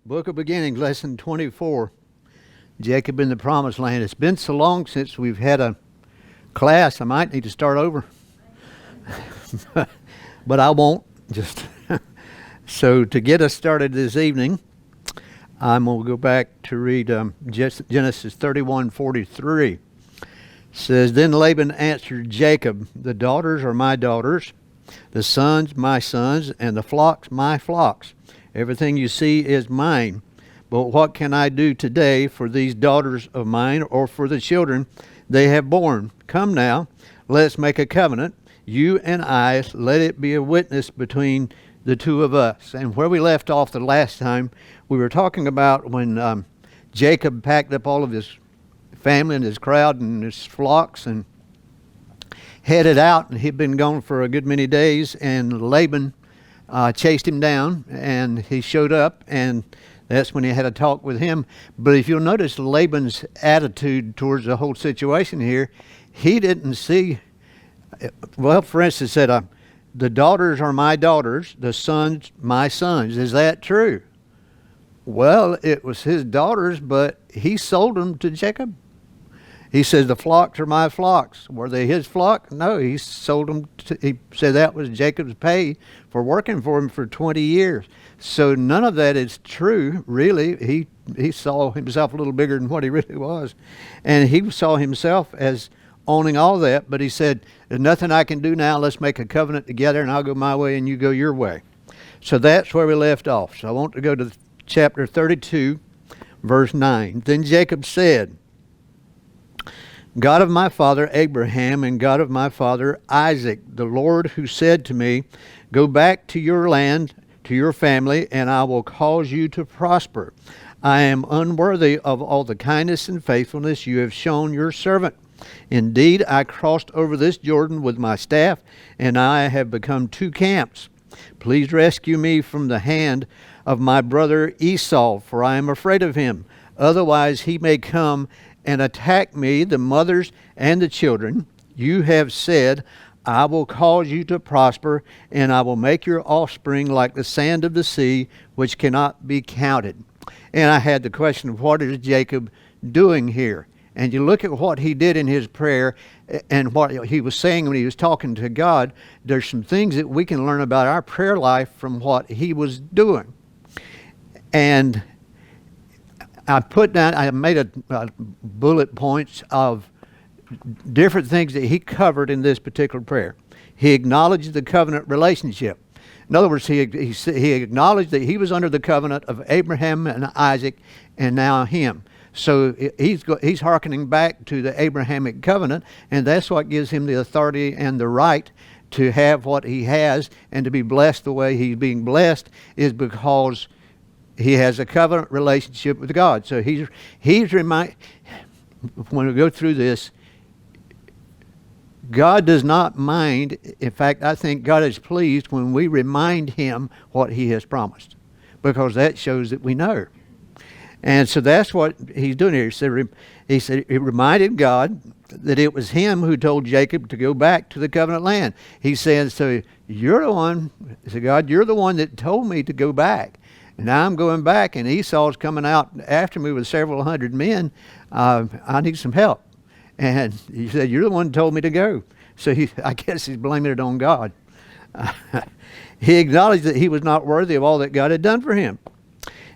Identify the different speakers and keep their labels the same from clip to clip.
Speaker 1: Book of Beginnings, lesson 24. Jacob in the Promised Land. It's been so long since we've had a class, I might need to start over. But I won't. Just so to get us started this evening, I'm going to go back to read Genesis 31:43. It says, Then Laban answered Jacob, The daughters are my daughters, the sons my sons, and the flocks my flocks. Everything you see is mine. But what can I do today for these daughters of mine, or for the children they have borne? Come now, let's make a covenant, you and I, let it be a witness between the two of us. And where we left off the last time, we were talking about when Jacob packed up all of his family and his crowd and his flocks and headed out, and he'd been gone for a good many days, and Laban chased him down, and he showed up, and that's when he had a talk with him. But if you'll notice Laban's attitude towards the whole situation here, he didn't see, well, for instance, said, the daughters are my daughters, the sons my sons. Is that true? Well, it was his daughters, but he sold them to Jacob. He says, the flocks are my flocks. Were they his flock? No, he sold them. He said that was Jacob's pay for working for him for 20 years. So none of that is true, really. He saw himself a little bigger than what he really was. And he saw himself as owning all that. But he said, there's nothing I can do now. Let's make a covenant together, and I'll go my way and you go your way. So that's where we left off. So I want to go to chapter 32, verse 9. Then Jacob said, God of my father Abraham and God of my father Isaac, the Lord who said to me, Go back to your land, to your family, and I will cause you to prosper. I am unworthy of all the kindness and faithfulness you have shown your servant. Indeed, I crossed over this Jordan with my staff, and I have become two camps. Please rescue me from the hand of my brother Esau, for I am afraid of him. Otherwise he may come and attack me, the mothers and the children. You have said, I will cause you to prosper, and I will make your offspring like the sand of the sea, which cannot be counted. And I had the question of what is Jacob doing here? And you look at what he did in his prayer and what he was saying when he was talking to God. There's some things that we can learn about our prayer life from what he was doing. And I made a bullet points of different things that he covered in this particular prayer. He acknowledged the covenant relationship. In other words, he acknowledged that he was under the covenant of Abraham and Isaac, and now him. So he's hearkening back to the Abrahamic covenant, and that's what gives him the authority and the right to have what he has and to be blessed the way he's being blessed, is because he has a covenant relationship with God. So when we go through this, God does not mind. In fact, I think God is pleased when we remind him what he has promised, because that shows that we know. And so that's what he's doing here. He said he reminded God that it was him who told Jacob to go back to the covenant land. He said, so you're the one, he said, God, you're the one that told me to go back. And now I'm going back, and Esau's coming out after me with several hundred men. I need some help. And he said, you're the one who told me to go. So I guess he's blaming it on God. He acknowledged that he was not worthy of all that God had done for him.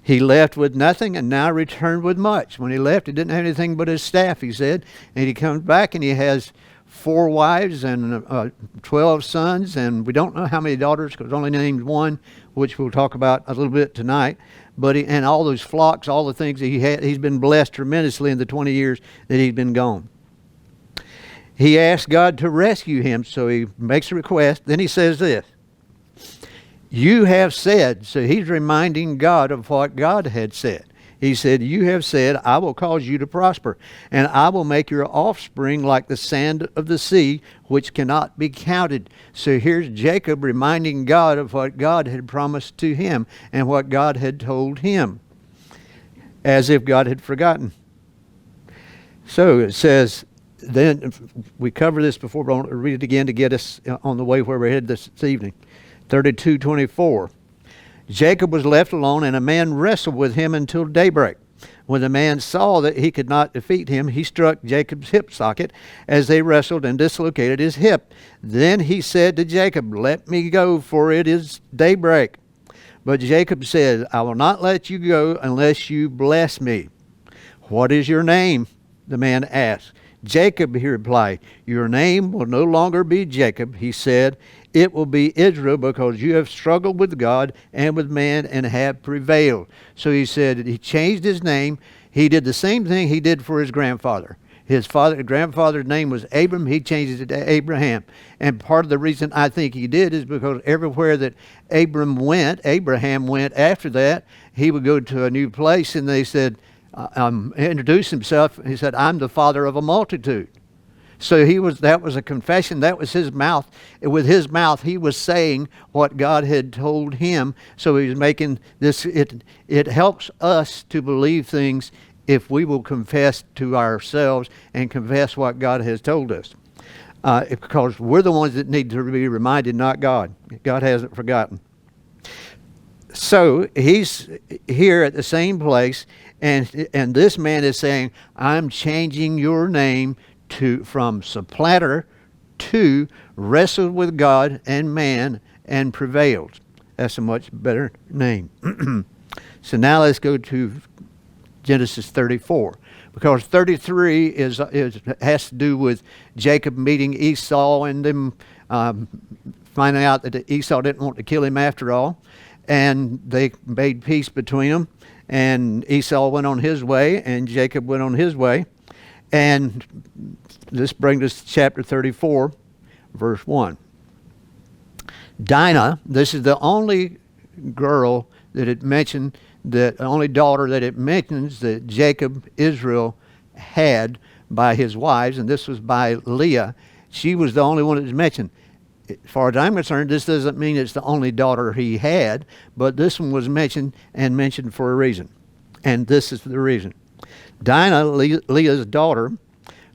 Speaker 1: He left with nothing and now returned with much. When he left, he didn't have anything but his staff, he said. And he comes back and he has 4 wives and 12 sons, and we don't know how many daughters, because only named one, which we'll talk about a little bit tonight. But and all those flocks, all the things that he had, he's been blessed tremendously in the 20 years that he's been gone. He asked God to rescue him, so he makes a request. Then he says this, you have said, so he's reminding God of what God had said. He said, you have said, I will cause you to prosper, and I will make your offspring like the sand of the sea, which cannot be counted. So here's Jacob reminding God of what God had promised to him and what God had told him, as if God had forgotten. So it says, then we covered this before, but I want to read it again to get us on the way where we're headed this evening. 32:24. Jacob was left alone, and a man wrestled with him until daybreak. When the man saw that he could not defeat him, he struck Jacob's hip socket as they wrestled and dislocated his hip. Then he said to Jacob, "Let me go, for it is daybreak." But Jacob said, "I will not let you go unless you bless me." "What is your name?" the man asked. "Jacob," he replied. "Your name will no longer be Jacob," he said. "It will be Israel, because you have struggled with God and with man and have prevailed." So he said he changed his name. He did the same thing he did for his grandfather. His grandfather's name was Abram. He changed it to Abraham. And part of the reason I think he did is because everywhere that Abraham went after that, he would go to a new place, and they said, introduce himself. He said, "I'm the father of a multitude." So that was a confession. That was his mouth. With his mouth, he was saying what God had told him. So he was making this. It helps us to believe things if we will confess to ourselves and confess what God has told us. Because we're the ones that need to be reminded, not God. God hasn't forgotten. So he's here at the same place, and this man is saying, "I'm changing your name from supplanter to wrestled with God and man and prevailed." That's a much better name. So now let's go to Genesis 34, because 33 has to do with Jacob meeting Esau and them finding out that Esau didn't want to kill him after all, and they made peace between them, and Esau went on his way and Jacob went on his way. And this brings us to chapter 34, verse 1. Dinah, this is the only girl that it mentioned, the only daughter that it mentions that Jacob, Israel, had by his wives, and this was by Leah. She was the only one that was mentioned. As far as I'm concerned, this doesn't mean it's the only daughter he had, but this one was mentioned, and mentioned for a reason. And this is the reason. Dinah, Leah's daughter,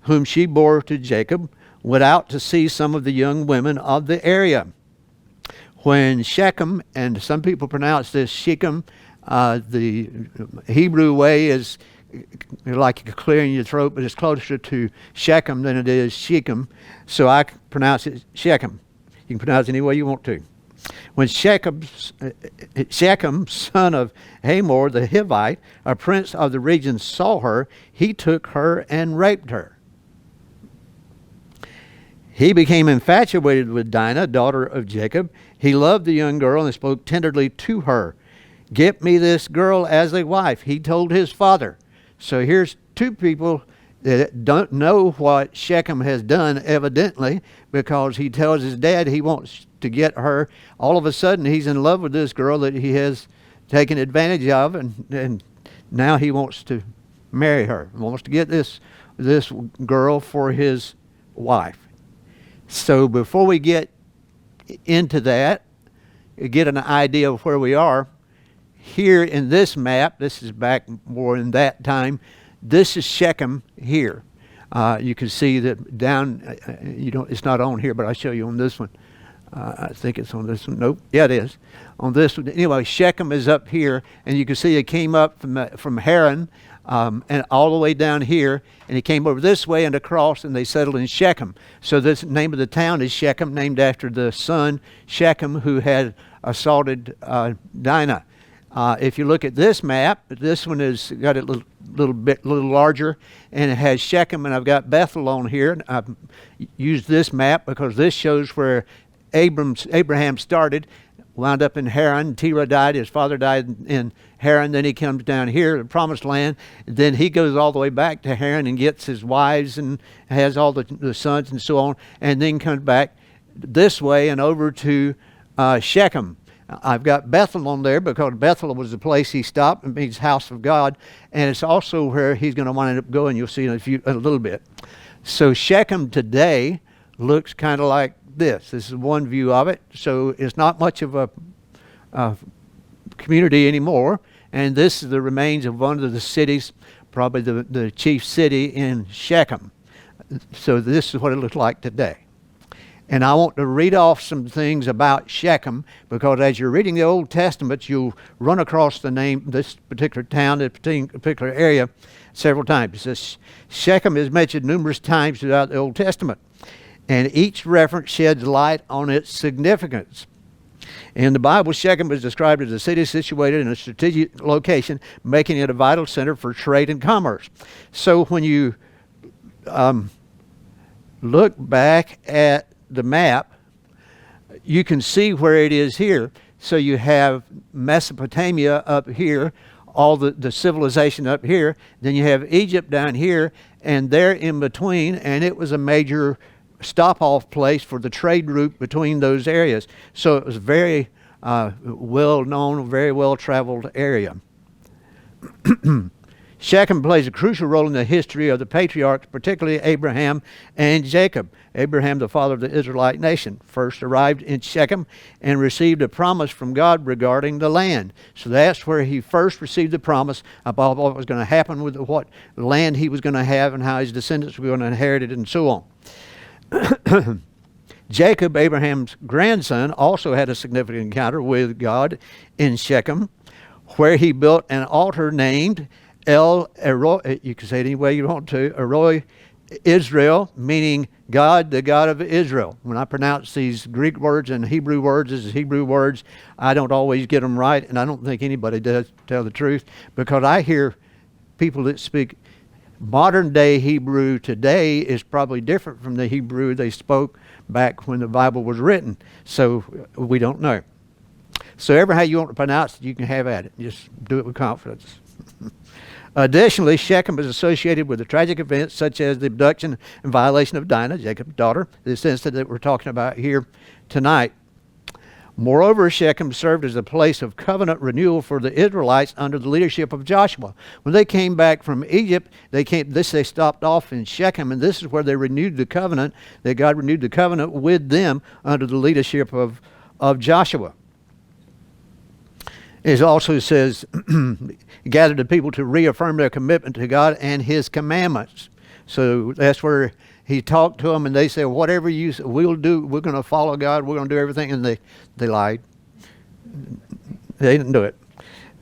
Speaker 1: whom she bore to Jacob, went out to see some of the young women of the area. When Shechem, and some people pronounce this Shechem, the Hebrew way is like clearing your throat, but it's closer to Shechem than it is Shechem, so I pronounce it Shechem. You can pronounce it any way you want to. When Shechem, son of Hamor the Hivite, a prince of the region, saw her, he took her and raped her. He became infatuated with Dinah, daughter of Jacob. He loved the young girl and spoke tenderly to her. "Get me this girl as a wife," he told his father. So here's two people that don't know what Shechem has done, evidently, because he tells his dad he wants to get her. All of a sudden, he's in love with this girl that he has taken advantage of, and now he wants to marry her. He wants to get this girl for his wife. So before we get into that, get an idea of where we are, here in this map, this is back more in that time, this is Shechem here. You can see that down, it's not on here, but I'll show you on this one. I think it's on this one. Nope. Yeah, it is. On this one. Anyway, Shechem is up here, and you can see it came up from Haran and all the way down here, and he came over this way and across, and they settled in Shechem. So this name of the town is Shechem, named after the son Shechem, who had assaulted Dinah. If you look at this map, this one has got it a little larger, and it has Shechem, and I've got Bethel on here. I've used this map because this shows where Abraham started, wound up in Haran. Terah died. His father died in Haran. Then he comes down here, the Promised Land. Then he goes all the way back to Haran and gets his wives and has all the sons and so on, and then comes back this way and over to Shechem. I've got Bethel on there because Bethel was the place he stopped. It means house of God, and it's also where he's going to wind up going. You'll see in a little bit. So Shechem today looks kind of like this. This is one view of it. So it's not much of a community anymore, and this is the remains of one of the cities, probably the chief city in Shechem. So this is what it looks like today. And I want to read off some things about Shechem, because as you're reading the Old Testament, you'll run across the name, this particular town, this particular area, several times. It says Shechem is mentioned numerous times throughout the Old Testament, and each reference sheds light on its significance. In the Bible, Shechem is described as a city situated in a strategic location, making it a vital center for trade and commerce. So when you look back at the map, you can see where it is here. So you have Mesopotamia up here, all the civilization up here. Then you have Egypt down here, and they're in between, and it was a major stop-off place for the trade route between those areas. So it was very well-known, very well-traveled area. Shechem plays a crucial role in the history of the patriarchs, particularly Abraham and Jacob. Abraham, the father of the Israelite nation, first arrived in Shechem and received a promise from God regarding the land. So that's where he first received the promise about what was going to happen with what land he was going to have and how his descendants were going to inherit it and so on. Jacob, Abraham's grandson, also had a significant encounter with God in Shechem, where he built an altar named El Eroi, you can say it any way you want to, Eroi Israel, meaning God, the God of Israel. When I pronounce these Greek words and Hebrew words as Hebrew words, I don't always get them right, and I don't think anybody does, tell the truth, because I hear people that speak modern day Hebrew today is probably different from the Hebrew they spoke back when the Bible was written. So we don't know. So ever how you want to pronounce it, you can have at it. Just do it with confidence. Additionally, Shechem is associated with the tragic events such as the abduction and violation of Dinah, Jacob's daughter, this incident that we're talking about here tonight. Moreover, Shechem served as a place of covenant renewal for the Israelites under the leadership of Joshua. When they came back from Egypt, they stopped off in Shechem, and this is where they renewed the covenant, that God renewed the covenant with them under the leadership of Joshua. It also says, gathered the people to reaffirm their commitment to God and his commandments. So that's where he talked to them, and they said, whatever you say, we'll do, we're going to follow God, we're going to do everything. And they lied. They didn't do it.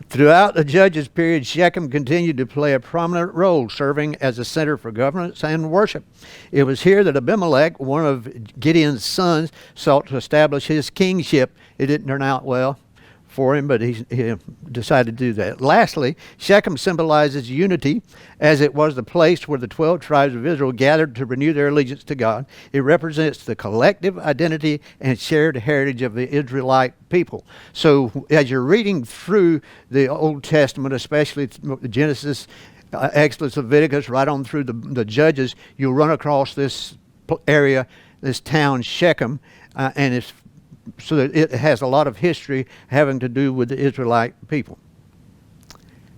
Speaker 1: Throughout the Judges period, Shechem continued to play a prominent role, serving as a center for governance and worship. It was here that Abimelech, one of Gideon's sons, sought to establish his kingship. It didn't turn out well for him, but he decided to do that. Lastly, Shechem symbolizes unity, as it was the place where the 12 tribes of Israel gathered to renew their allegiance to God. It represents the collective identity and shared heritage of the Israelite people. So as you're reading through the Old Testament, especially Genesis, Exodus, Leviticus, right on through the Judges, you'll run across this area, this town Shechem, and it's so that it has a lot of history having to do with the Israelite people.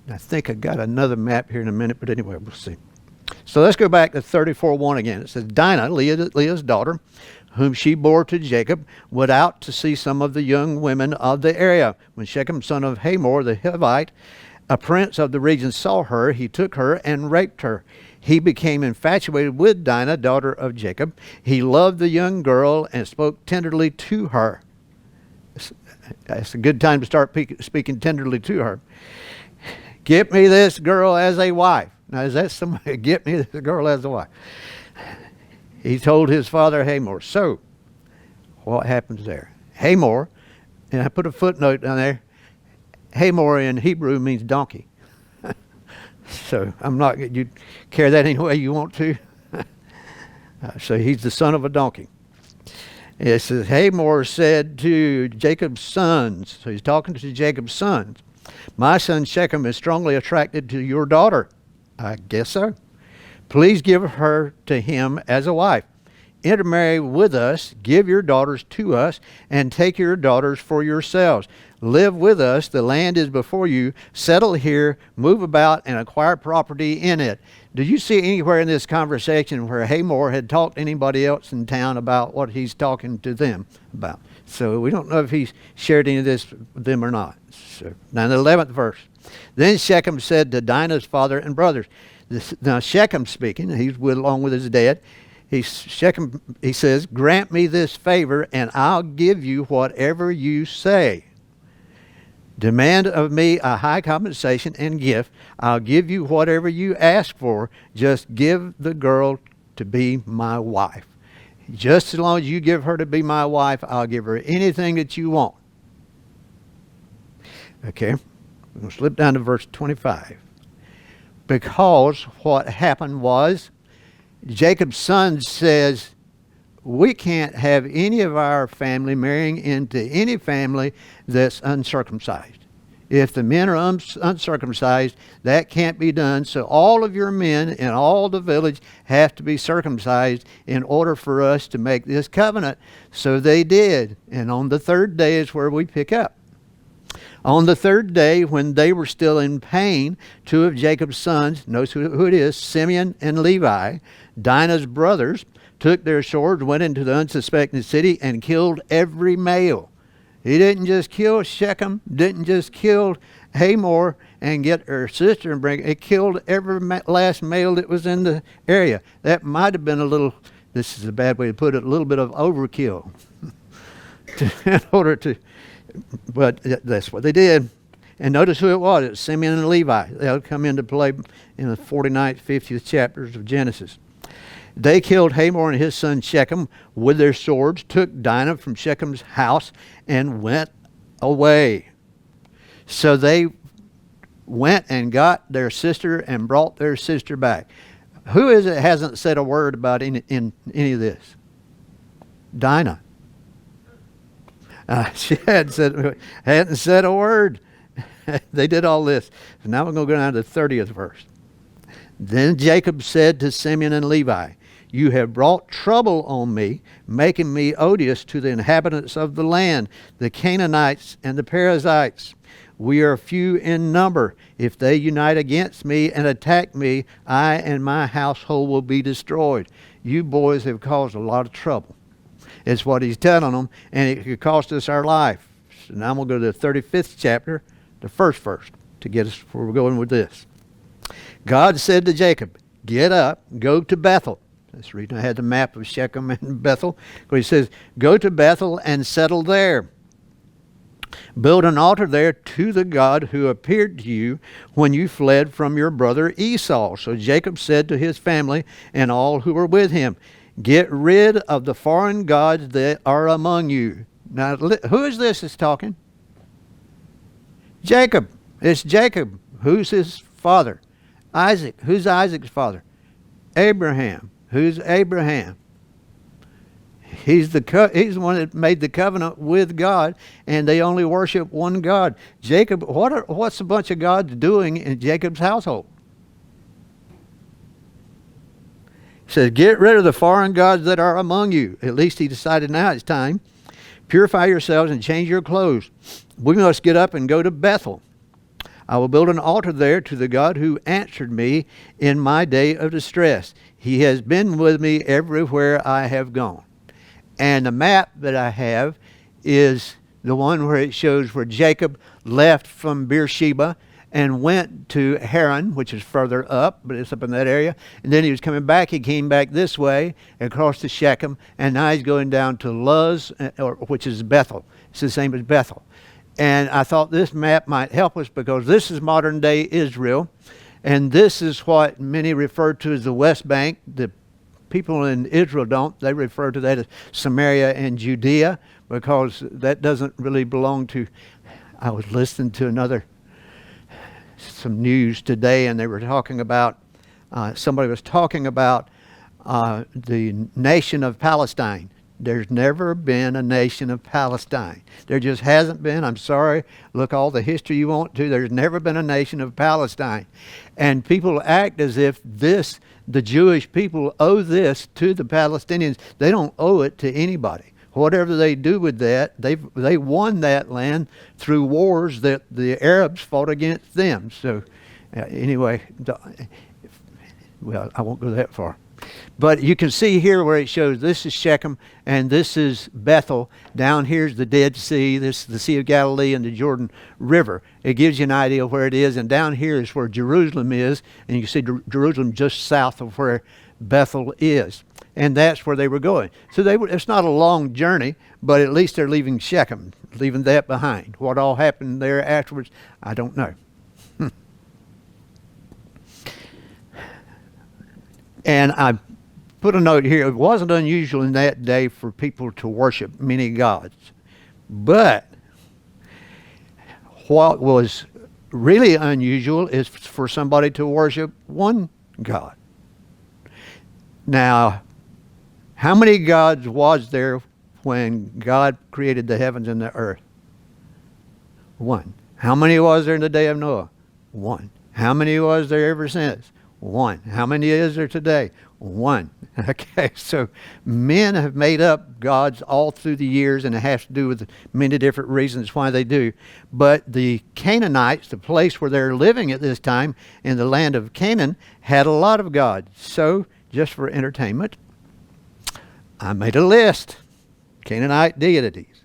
Speaker 1: I think I got another map here in a minute, but anyway, we'll see. So let's go back to 34:1 again. It says, Dinah, Leah's daughter, whom she bore to Jacob, went out to see some of the young women of the area. When Shechem, son of Hamor the Hivite, a prince of the region, saw her, he took her and raped her. He became infatuated with Dinah, daughter of Jacob. He loved the young girl and spoke tenderly to her. It's a good time to start speaking tenderly to her. Get me this girl as a wife. Now, is that somebody? Get me this girl as a wife. He told his father Hamor. So, what happens there? Hamor, and I put a footnote down there. Hamor in Hebrew means donkey. So I'm not, you carry that any way you want to. So he's the son of a donkey. It says, Hamor said to Jacob's sons, so he's talking to Jacob's sons, my son Shechem is strongly attracted to your daughter. I guess so. Please give her to him as a wife. Intermarry with us, give your daughters to us, and take your daughters for yourselves. Live with us, the land is before you. Settle here, move about, and acquire property in it. Do you see anywhere in this conversation where Hamor had talked to anybody else in town about what he's talking to them about? So we don't know if he's shared any of this with them or not. So, now the 11th verse. Then Shechem said to Dinah's father and brothers, now Shechem speaking, he's along with his dad, Shechem, he says, grant me this favor, and I'll give you whatever you say. Demand of me a high compensation and gift. I'll give you whatever you ask for. Just give the girl to be my wife. Just as long as you give her to be my wife, I'll give her anything that you want. Okay, we'll slip down to verse 25. Because what happened was, Jacob's son says, we can't have any of our family marrying into any family that's uncircumcised. If the men are uncircumcised, that can't be done. So all of your men in all the village have to be circumcised in order for us to make this covenant. So they did. And on the third day is where we pick up. On the third day, when they were still in pain, two of Jacob's sons, notice who it is, Simeon and Levi, Dinah's brothers, took their swords, went into the unsuspecting city, and killed every male. He didn't just kill Shechem, didn't just kill Hamor and get her sister and bring it. He killed every last male that was in the area. That might have been a little, this is a bad way to put it, a little bit of overkill. In order to, but that's what they did. And notice who it was. It was Simeon and Levi. They'll come into play in the 49th, 50th chapters of Genesis. They killed Hamor and his son Shechem with their swords, took Dinah from Shechem's house, and went away. So they went and got their sister and brought their sister back. Who is it hasn't said a word about in any of this? Dinah. She hadn't said a word. They did all this. So now we're going to go down to the 30th verse. Then Jacob said to Simeon and Levi, you have brought trouble on me, making me odious to the inhabitants of the land, the Canaanites and the Perizzites. We are few in number. If they unite against me and attack me, I and my household will be destroyed. You boys have caused a lot of trouble. It's what he's telling them, and it could cost us our life. So now I'm going to go to the 35th chapter, the first verse, to get us where we're going with this. God said to Jacob, get up, go to Bethel. That's the reason I had the map of Shechem and Bethel. Because he says, go to Bethel and settle there. Build an altar there to the God who appeared to you when you fled from your brother Esau. So Jacob said to his family and all who were with him, get rid of the foreign gods that are among you. Now, who is this that's talking? Jacob. It's Jacob. Who's his father? Isaac. Who's Isaac's father? Abraham. Who's Abraham? He's the one that made the covenant with God, and they only worship one God. Jacob, what's a bunch of gods doing in Jacob's household? He says, get rid of the foreign gods that are among you. At least he decided now it's time. Purify yourselves and change your clothes. We must get up and go to Bethel. I will build an altar there to the God who answered me in my day of distress. He has been with me everywhere I have gone. And the map that I have is the one where it shows where Jacob left from Beersheba and went to Haran, which is further up, but it's up in that area. And then he was coming back. He came back this way across to Shechem, and now he's going down to Luz, which is Bethel. It's the same as Bethel. And I thought this map might help us because this is modern day Israel. And this is what many refer to as the West Bank. The people in Israel don't. They refer to that as Samaria and Judea because that doesn't really belong to. I was listening to some news today, and they were talking about, somebody was talking about the nation of Palestine. There's never been a nation of Palestine. There just hasn't been. I'm sorry. Look all the history you want to. There's never been a nation of Palestine. And people act as if the Jewish people owe this to the Palestinians. They don't owe it to anybody. Whatever they do with that, they won that land through wars that the Arabs fought against them. So anyway, well, I won't go that far. But you can see here where it shows this is Shechem and this is Bethel. Down here's the Dead Sea. This is the Sea of Galilee and the Jordan River. It gives you an idea of where it is. And down here is where Jerusalem is. And you can see Jerusalem just south of where Bethel is. and that's where they were going. So it's not a long journey, but at least they're leaving Shechem, leaving that behind. What all happened there afterwards, I don't know. And I put a note here. It wasn't unusual in that day for people to worship many gods. But what was really unusual is for somebody to worship one God. Now, how many gods was there when God created the heavens and the earth? One. How many was there in the day of Noah? One. How many was there ever since? One. How many is there today? One. Okay, so men have made up gods all through the years, and it has to do with many different reasons why they do. But the Canaanites, the place where they're living at this time in the land of Canaan, had a lot of gods. So, just for entertainment, I made a list. Canaanite deities.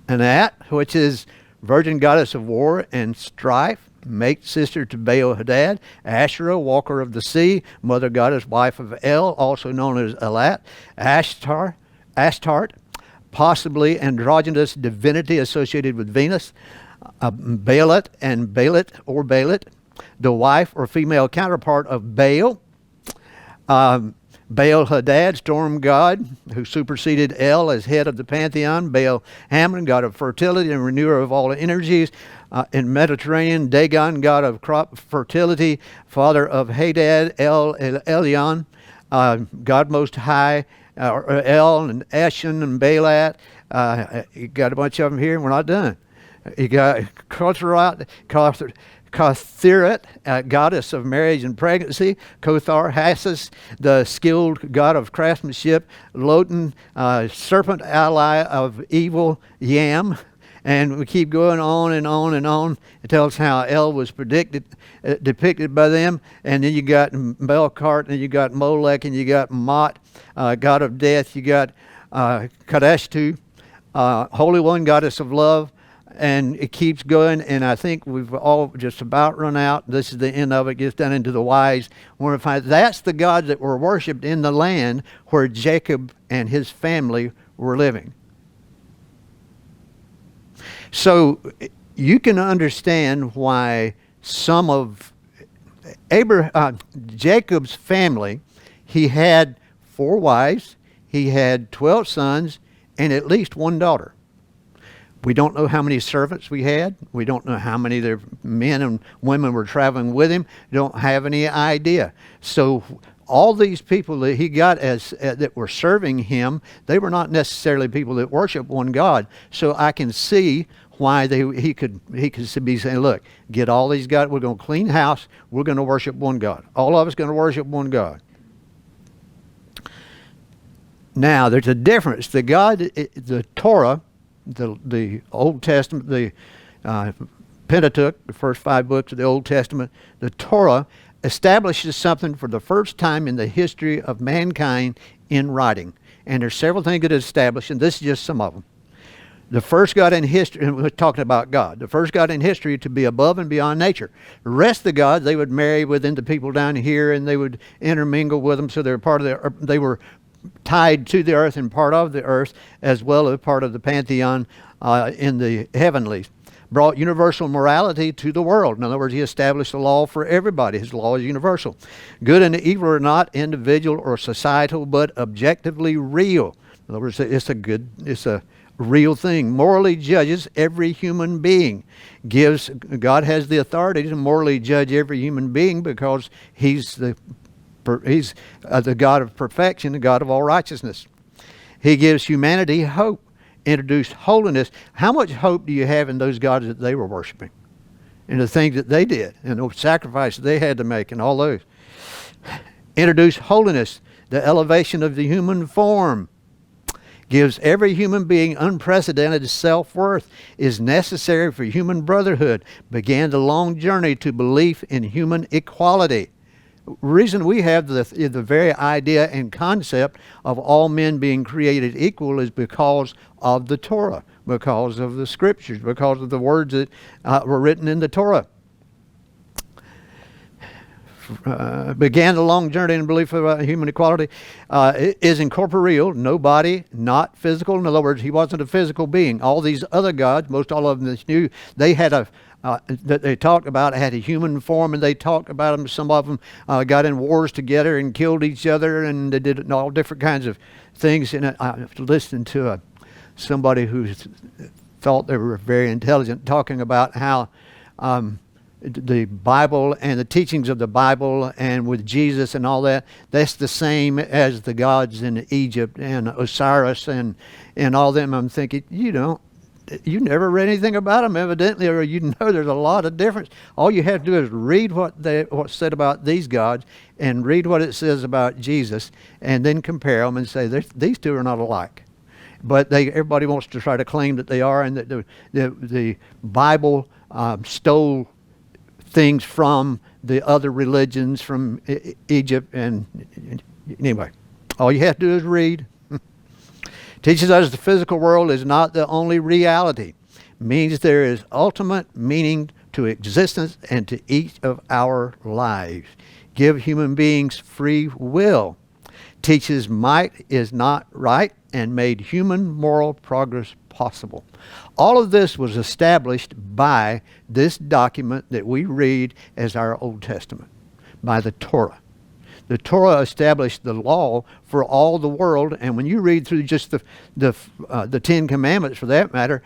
Speaker 1: Anat, which is virgin goddess of war and strife, mate sister to Baal-Hadad. Asherah, walker of the sea, mother goddess, wife of El, also known as Elat. Astarte, possibly androgynous divinity associated with Venus. Baalat and Baalit, the wife or female counterpart of Baal. Baal-Hadad, storm god, who superseded El as head of the pantheon. Baal-Hamon, god of fertility and renewer of all energies. In Mediterranean, Dagon, god of crop fertility, father of Hadad, Elyon, God Most High, El and Eshan and Baalat. You got a bunch of them here, and we're not done. You got Kotheret, goddess of marriage and pregnancy. Kothar, Hassus, the skilled god of craftsmanship. Lotan, serpent ally of evil. Yam. And we keep going on and on and on. It tells how El was depicted by them. And then you got Belkart, and you got Molech, and you got Mot, god of death. You got Kadeshtu, Holy One, goddess of love. And it keeps going, and I think we've all just about run out. This is the end of it. Gets down into the wise. We're gonna find that's the gods that were worshipped in the land where Jacob and his family were living. So you can understand why some of Jacob's family, he had 4 wives, he had 12 sons, and at least 1 daughter. We don't know how many servants we had. We don't know how many their men and women were traveling with him. Don't have any idea. So all these people that he got that were serving him, they were not necessarily people that worship one God. So I can see why he could be saying, look, get all these gods. We're going to clean house. We're going to worship one God. All of us going to worship one God. Now, there's a difference. The Torah, the Old Testament, the Pentateuch, the first 5 books of the Old Testament, the Torah establishes something for the first time in the history of mankind in writing. And there's several things that it established, and this is just some of them. The first God in history, and we're talking about God, the first God in history to be above and beyond nature. The rest of the gods, they would marry within the people down here, and they would intermingle with them, so they're part of they were tied to the earth and part of the earth, as well as part of the pantheon in the heavenlies. Brought universal morality to the world. In other words, he established a law for everybody. His law is universal. Good and evil are not individual or societal, but objectively real. In other words, it's a real thing. Morally judges every human being. God has the authority to morally judge every human being because he's the God of perfection, the God of all righteousness. He gives humanity hope, introduced holiness. How much hope do you have in those gods that they were worshiping? And the things that they did, and the sacrifices they had to make, and all those. Introduced holiness, the elevation of the human form. Gives every human being unprecedented self-worth, is necessary for human brotherhood. Began the long journey to belief in human equality. Reason we have the very idea and concept of all men being created equal is because of the Torah, because of the scriptures, because of the words that were written in the Torah. began the long journey in belief about human equality, is incorporeal, no body, not physical. In other words, he wasn't a physical being. All these other gods, most all of them that knew, they had that they talked about had a human form, and they talked about them. Some of them got in wars together and killed each other, and they did all different kinds of things. And I listened to somebody who thought they were very intelligent, talking about how the Bible and the teachings of the Bible and with Jesus and all that, that's the same as the gods in Egypt and Osiris and all them. I'm thinking, you never read anything about them evidently, or you know there's a lot of difference. All you have to do is read what's said about these gods and read what it says about Jesus, and then compare them and say these two are not alike. But everybody wants to try to claim that they are, and that the Bible stole things from the other religions, from Egypt, and anyway, all you have to do is read. Teaches us the physical world is not the only reality. Means there is ultimate meaning to existence and to each of our lives. Give human beings free will. Teaches might is not right and made human moral progress possible. All of this was established by this document that we read as our Old Testament, by the Torah. The Torah established the law for all the world, and when you read through just the Ten Commandments, for that matter,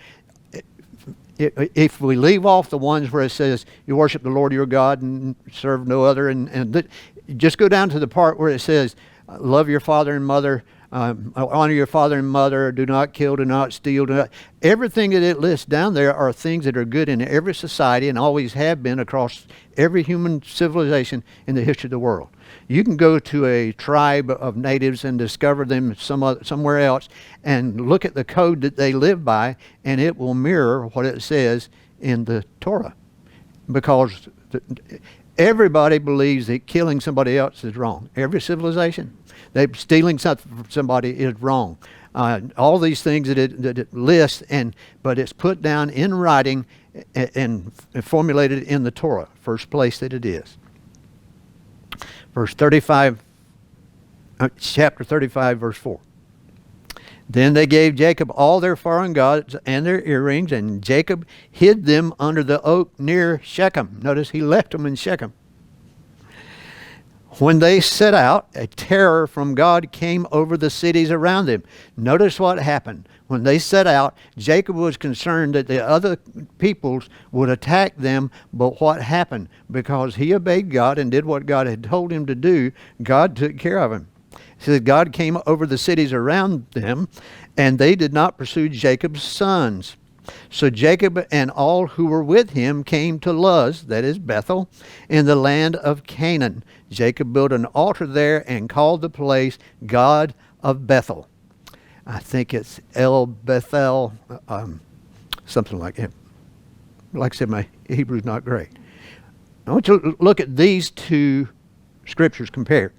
Speaker 1: if we leave off the ones where it says you worship the Lord your God and serve no other, and just go down to the part where it says love your father and mother, honor your father and mother, do not kill, do not steal, everything that it lists down there are things that are good in every society and always have been across every human civilization in the history of the world. You can go to a tribe of natives and discover them somewhere else and look at the code that they live by, and it will mirror what it says in the Torah. Because everybody believes that killing somebody else is wrong. Every civilization. Stealing something from somebody is wrong. All these things that it lists, but it's put down in writing and formulated in the Torah, first place that it is. Verse 35, chapter 35, verse 4. Then they gave Jacob all their foreign gods and their earrings, and Jacob hid them under the oak near Shechem. Notice he left them in Shechem. When they set out, a terror from God came over the cities around them. Notice what happened. When they set out, Jacob was concerned that the other peoples would attack them, but what happened? Because he obeyed God and did what God had told him to do, God took care of him. It says God came over the cities around them, and they did not pursue Jacob's sons. So Jacob and all who were with him came to Luz, that is Bethel, in the land of Canaan. Jacob built an altar there and called the place God of Bethel. I think it's El Bethel, something like that. Like I said, my Hebrew's not great. I want you to look at these two scriptures compared.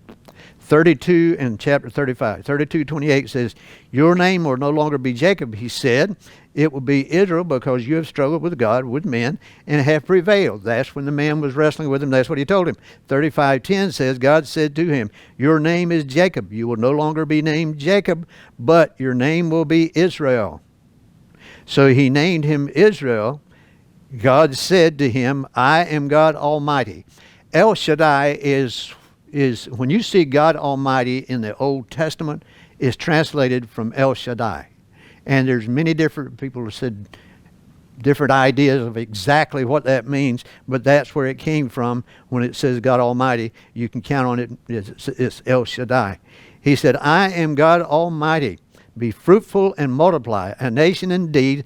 Speaker 1: 32 and chapter 35. 32:28 says, your name will no longer be Jacob, he said. It will be Israel, because you have struggled with God, with men, and have prevailed. That's when the man was wrestling with him. That's what he told him. 35:10 says, God said to him, your name is Jacob. You will no longer be named Jacob, but your name will be Israel. So he named him Israel. God said to him, I am God Almighty. El Shaddai is when you see God Almighty in the Old Testament, is translated from El Shaddai. And there's many different people who said different ideas of exactly what that means, but that's where it came from. When it says God Almighty, you can count on it. It's El Shaddai. He said, I am God Almighty. Be fruitful and multiply. A nation indeed,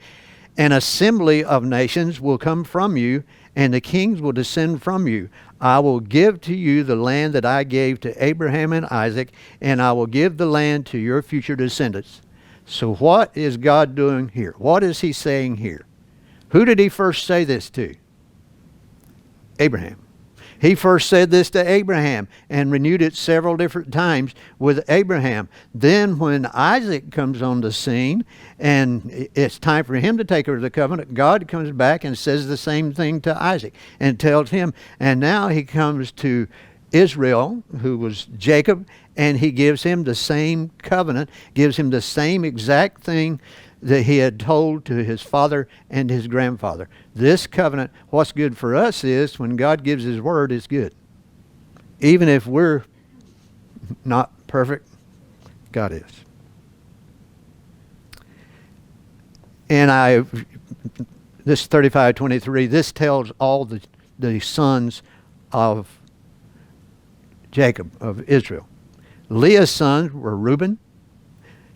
Speaker 1: an assembly of nations will come from you, and the kings will descend from you. I will give to you the land that I gave to Abraham and Isaac, and I will give the land to your future descendants. So what is God doing here? What is he saying here? Who did he first say this to? Abraham. He first said this to Abraham and renewed it several different times with Abraham. Then when Isaac comes on the scene and it's time for him to take over the covenant, God comes back and says the same thing to Isaac and tells him. And now he comes to Israel, who was Jacob, and he gives him the same covenant, gives him the same exact thing that he had told to his father and his grandfather. This covenant, what's good for us is when God gives his word, it's good. Even if we're not perfect, God is. And this 35:23, this tells all the sons of Jacob, of Israel. Leah's sons were Reuben,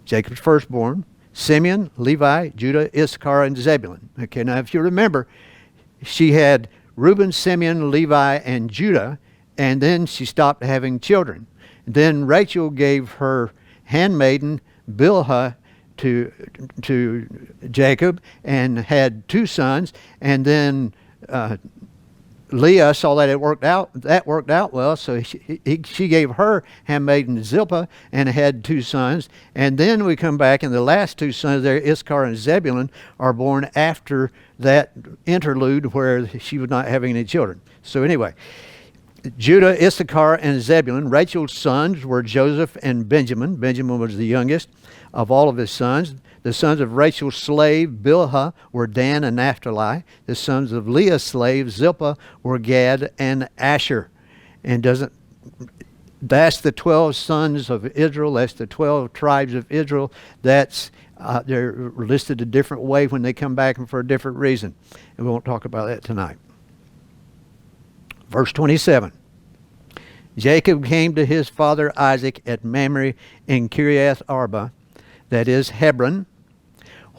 Speaker 1: Jacob's firstborn, Simeon, Levi, Judah, Issachar, and Zebulun. Okay, now if you remember, she had Reuben, Simeon, Levi, and Judah, and then she stopped having children. Then Rachel gave her handmaiden Bilhah to Jacob and had 2 sons, and then Leah saw that it worked out. That worked out well, so she gave her handmaiden Zilpah and had 2 sons. And then we come back, and the last 2 sons there, Issachar and Zebulun, are born after that interlude where she was not having any children. So anyway, Judah, Issachar, and Zebulun. Rachel's sons were Joseph and Benjamin. Benjamin was the youngest of all of his sons. The sons of Rachel's slave, Bilhah, were Dan and Naphtali. The sons of Leah's slave, Zilpah, were Gad and Asher. And that's the 12 sons of Israel. That's the 12 tribes of Israel. They're listed a different way when they come back and for a different reason. And we won't talk about that tonight. Verse 27. Jacob came to his father Isaac at Mamre in Kiriath Arba, that is Hebron,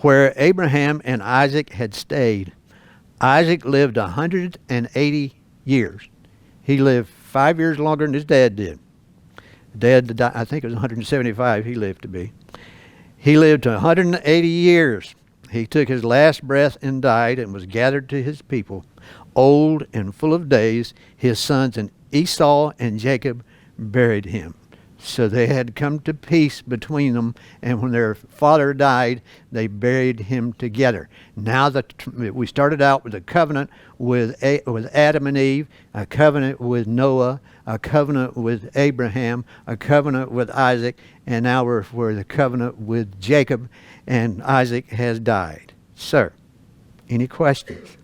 Speaker 1: where Abraham and Isaac had stayed. Isaac lived 180 years. He lived 5 years longer than his dad did. Dad died, I think it was 175 he lived to be. He lived 180 years. He took his last breath and died and was gathered to his people, old and full of days. His sons and Esau and Jacob buried him. So they had come to peace between them, and when their father died, they buried him together. Now that we started out with a covenant with Adam and Eve, a covenant with Noah, a covenant with Abraham, a covenant with Isaac, and now we're the covenant with Jacob, and Isaac has died. Sir, any questions?